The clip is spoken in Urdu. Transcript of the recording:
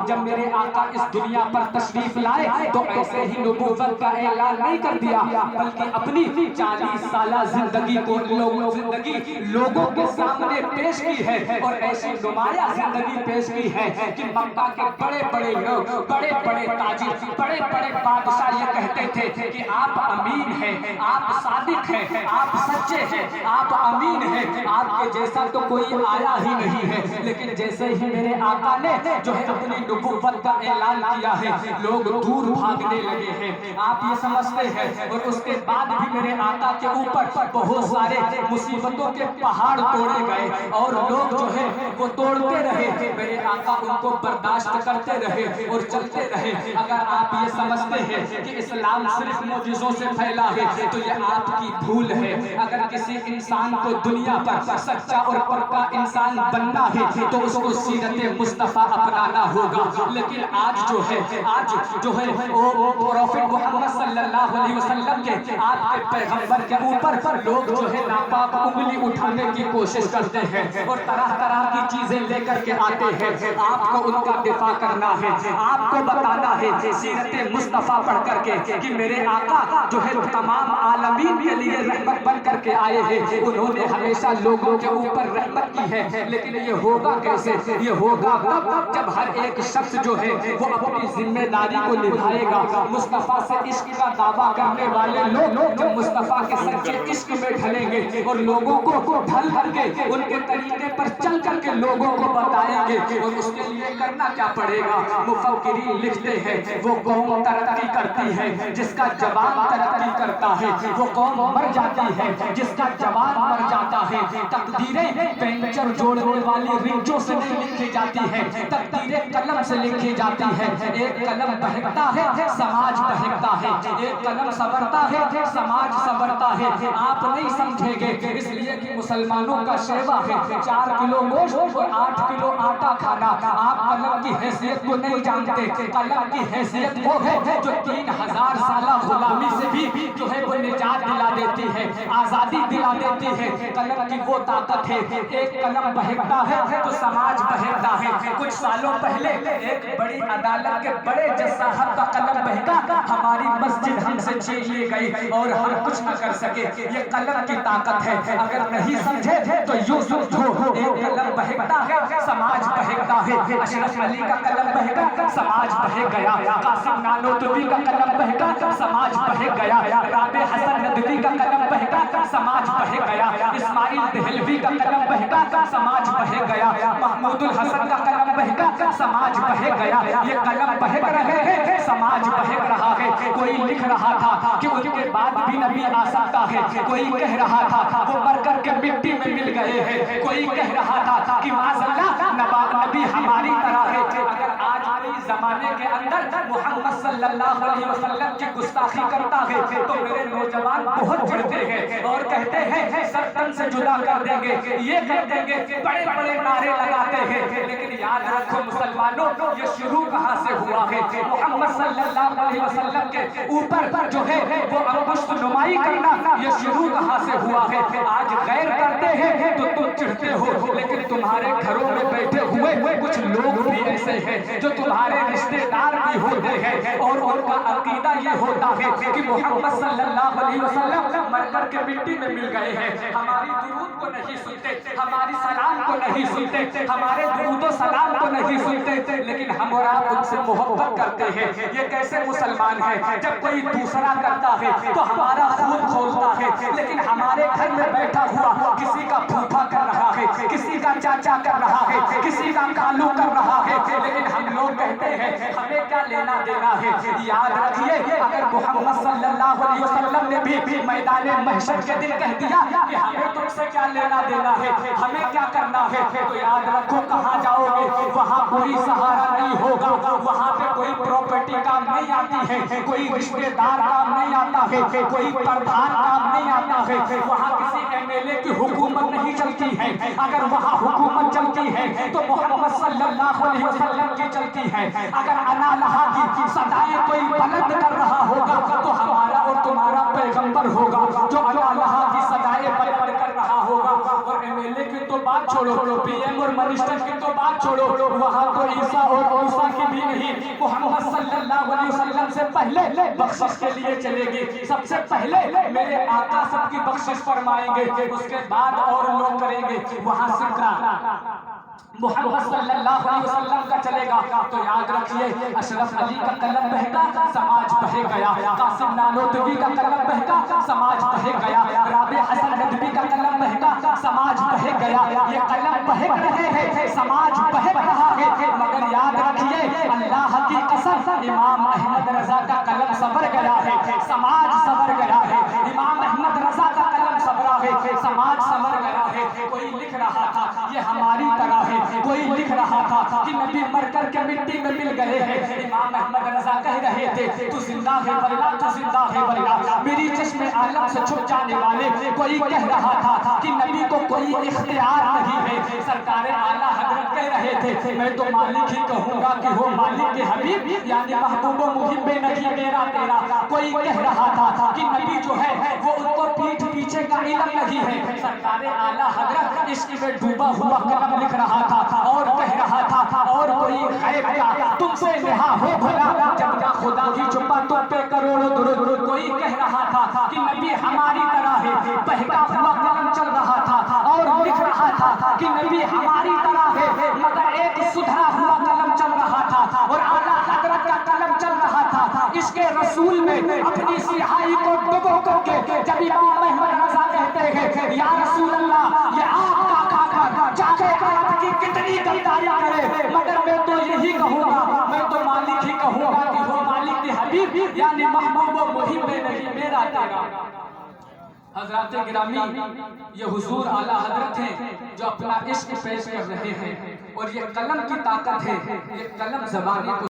جب میرے آقا اس دنیا پر تشریف لائے تو ایسے ہی نبوت کا اعلان نہیں کر دیا، بلکہ اپنی 40 سالہ زندگی کو لوگوں کے سامنے پیش کی ہے، اور ایسی نمایاں زندگی پیش کی ہے کہ مکہ کے بڑے بڑے لوگ، بڑے بڑے تاجر، بڑے بڑے بادشاہ یہ کہتے تھے کہ آپ امین ہیں، آپ صادق ہیں، آپ سچے ہیں، آپ امین ہیں، آپ کے جیسا تو کوئی آیا ہی نہیں ہے۔ لیکن جیسے ہی میرے آقا نے جو ہے اپنی نبوت کا اعلان کیا ہے، لوگ دور بھاگنے لگے ہیں، آپ یہ سمجھتے ہیں۔ اور اس کے بعد بھی میرے آقا کے اوپر بہت سارے مصیبتوں کے پہاڑ توڑے گئے، اور لوگ جو ہے وہ توڑتے رہے، میرے آقا ان کو برداشت کرتے رہے اور چلتے رہے۔ اگر آپ یہ سمجھتے ہیں کہ اسلام صرف معجزوں سے پھیلا ہے تو یہ آپ کی بھول ہے۔ اگر کسی انسان کو دنیا پر سچا اور پکا انسان بننا ہے تو اس کو سیرت مصطفیٰ اپنانا ہوگا۔ لیکن آج جو ہے پروفٹ محمد صلی اللہ علیہ وسلم کے، آپ کے پیغمبر کے اوپر لوگ جو ہے ناپاک انگلی اٹھانے کی کوشش کرتے ہیں اور طرح طرح کی چیزیں لے کر کے آتے ہیں۔ آپ کو ان کا دفاع کرنا ہے، آپ کو بتانا ہے سیرت مصطفیٰ پڑھ کر کے کہ میرے آقا جو ہے تمام عالمین کے لیے رحمت بن کر کے آئے ہیں، انہوں نے ہمیشہ لوگوں کے اوپر رحمت کی ہے۔ لیکن یہ ہوگا کیسے؟ یہ ہوگا تب جب ہر ایک شخص جو ہے وہ اپنی ذمہ داری کو نبھائے گا۔ مصطفیٰ سے عشق کا دعویٰ کرنے والے لوگ جب مصطفیٰ کے سچے عشق میں ڈھلیں گے اور لوگوں کو ڈھل کر کے ان کے طریقے پر چل کر کے لوگوں کو بتائیں گے، اور اس کے لیے کرنا کیا پڑے گا؟ مفکرین لکھتے ہیں وہ قوم ترقی کرتی ہے جس کا جوان ترقی کرتا ہے، وہ قوم مر جاتی ہے جس کا جوان مر جاتا ہے۔ تقدیریں پینچر جوڑنے والی رنچوں سے نہیں لکھی جاتی ہے، تقدیریں قلم سے لکھی جاتی ہے۔ ایک قلم بہکتا ہے سماج بہکتا ہے، ایک قلم سنورتا ہے سماج سنورتا ہے۔ آپ نہیں سمجھیں گے اس لیے کہ مسلمانوں کا شیوا ہے 4 کلو گوشت اور 8 کلو آٹا کھانا۔ آپ قلم کی حیثیت کو نہیں جانتے۔ قلم کی حیثیت وہ ہے جو 3000 سالہ غلامی سے بھی جو ہے وہ نجات دلا دیتی ہے، آزادی دلا دیتی ہے۔ قلم کی وہ طاقت ہے، ایک قلم بہکتا ہے تو سماج بہکتا ہے۔ کچھ سالوں پہلے ایک بڑی عدالت کے بڑے جج صاحب کا قلم بہکا، ہماری مسجد ہم سے چھین لی گئی اور ہم کچھ نہ کر سکے۔ یہ قلم کی طاقت ہے، اگر نہیں سمجھے تو یوں سمجھو، ایک قلم بہکتا ہے سماج بہکتا ہے۔ اشرف علی کا قلم بہکا، سماج بہک گیا۔ قاسم نانوتوی کا قلم بہکا، سماج بہک گیا۔ رابع حسن ندوی کا قلم بہکا، سماج بہک گیا۔ اسماعیل دہلوی کا قلم بہکا، سماج بہک گیا۔ محمود الحسن کا قلم بہکا، سماج بہک گیا۔ یہ قلم بہک رہے ہیں، سماج بہک رہا ہے۔ کوئی لکھ رہا تھا کہ ان کے بعد بھی نبی آ سکتا ہے، کوئی کہہ رہا تھا وہ مر کر کے مٹی میں مل گئے ہیں، کوئی کہہ رہا تھا کہ معاذ اللہ نبی ہماری طرح ہے۔ اگر آج کوئی زمانے کے اندر محمد صلی اللہ علیہ وسلم کی گستاخی کرتا ہے تو میرے نوجوان بہت چڑھتے ہیں اور کہتے ہیں سر تن سے جدا کر دیں گے، یہ کہہ دیں گے، بڑے بڑے نعرے لگاتے ہیں۔ لیکن یاد رکھو مسلمانوں، یہ شروع کہاں سے ہوا ہے؟ محمد صلی اللہ علیہ وسلم کے اوپر جو ہے وہ انگشت نمائی کرنا، یہ شروع کہاں سے ہوا ہے؟ آج غیر کرتے ہیں تو تم چڑھتے ہو، لیکن تمہارے گھروں میں بیٹھے ہوئے کچھ لوگ بھی ایسے ہیں جو تمہارے رشتے دار بھی ہوتے ہیں، اور ان کا عقیدہ یہ ہوتا ہے کہ محمد صلی اللہ علیہ وسلم مر کر کے مٹی میں مل گئے ہیں، ہماری درود کو نہیں سنتے، ہماری سلام کو نہیں سنتے، ہمارے درود و سلام کو نہیں سنتے، لیکن ہم اور آپ ان سے محبت کرتے ہیں۔ یہ کیسے مسلمان ہیں؟ جب کوئی دوسرا کرتا ہے تو ہمارا خون کھولتا ہے، لیکن ہمارے گھر میں بیٹھا ہوا کسی کا پھوپھا کر رہا ہے، کسی کا چاچا کر رہا ہے، کسی کا کالو کر رہا ہے، لیکن ہم لوگ کہتے ہیں ہمیں کیا لینا دینا ہے؟ یاد رکھیے، اگر محمد صلی اللہ علیہ وسلم نے بھی میدان محشر کے دن کہہ دیا کہ ہمیں تم سے کیا لینا دینا ہے، ہمیں کیا کرنا ہے، تو یاد رکھو کہاں جاؤ گے؟ وہاں کوئی سہارا نہیں ہوگا، وہاں پہ کوئی پراپرٹی کام نہیں آتی ہے، کوئی رشتے دار کام نہیں آتا ہے، کوئی پردھان کام نہیں آتا ہے، وہاں کسی MLA کی حکومت نہیں چلتی ہے۔ اگر وہاں حکومت چلتی ہے تو محمد صلی اللہ علیہ وسلم کی چلتی ہے۔ اگر انا لہا کی صدائیں کوئی بلند کر رہا ہوگا تو ہمارا اور تمہارا پیغمبر ہوگا جو انا لہا کی صدائیں بلند کر رہا ہوگا۔ اور MLA کی تو بات چھوڑو، PM اور منسٹر کی تو بات چھوڑو، وہاں تو عیسیٰ اور موسیٰ ہی نہیں، محمد صلی اللہ علیہ وسلم سے پہلے بخشش کے لیے چلے گی۔ سب سے پہلے میرے آقا سب کی بخشش فرمائیں گے، اس کے بعد اور لوگ کریں گے۔ وہاں سکرا محمد صلی اللہ علیہ وسلم کا چلے گا تو یاد رکھیے، اشرف علی کا قلم بہکا سماج بہے گیا، قاسم نانوتوی کا قلم بہکا سماج بہے گیا، رابع حسن ندوی کا قلم بہکا سماج بہے گیا۔ یہ قلم بہک رہے ہیں، سماج بہک رہا ہے، مگر یاد رکھیے اللہ کی قسم امام احمد رضا کا قلم سبر گیا ہے، سماج سبر گیا ہے۔ امام احمد رضا کا قلم سبرا ہے، سماج سبر گیا ہے۔ کوئی لکھ رہا تھا یہ ہماری طرح ہے، کوئی لکھ رہا تھا کہ نبی مر کر کے مٹی میں مل گئے ہیں۔ امام احمد رضا کہہ رہے تھے تو زندہ ہے واللہ، تو زندہ ہے واللہ، میری چشم عالم سے چھپ جانے والے۔ کوئی کہہ رہا تھا کہ نبی کو کوئی اختیار نہیں ہے، سرکار اعلیٰ حضرت کہہ رہے تھے میں تو مالک ہی کہوں گا کہ ہو مالک کے حبیب، یعنی محبوب و محب نبی میرا تیرا۔ کوئی کہہ رہا تھا کہ نبی جو ہے وہ ان کو پیٹھ پیچھے کا علم نہیں ہے، سرکار اعلیٰ حضرت عشق میں ڈوبا ہوا قلم لکھ رہا تھا اور کہہ رہا تھا اور کوئی غیب کا تم سے نہا ہو بھلا، جب کا خدا کی چھپا تم پہ کروڑوں درود۔ کوئی کہہ رہا تھا کہ نبی ہماری طرح ہے، بہتا ہوا قلم چل رہا تھا اور لکھ رہا تھا کہ نبی ہماری طرح ہے، مگر ایک سدھرا ہوا قلم چل رہا تھا اور اعلیٰ حضرت کا قلم چل رہا تھا۔ اس کے رسول میں اپنی سیاہی کو ڈبو کر کے جب امام احمد رضا کہتے ہیں یا رسول اللہ یہ آپ کا کھا چاہے آپ کی کتنی گداری کرے، مگر میں تو یہی کہوں گا، میں تو مالک ہی کہوں گا کہ وہ مالک کی حبیب، یعنی محبوب و محب نہیں میرا تیرا۔ حضرات گرامی، یہ حضور اعلیٰ حضرت ہیں جو اپنا عشق پیش کر رہے ہیں، اور یہ قلم کی طاقت ہے، یہ قلم زبانی کو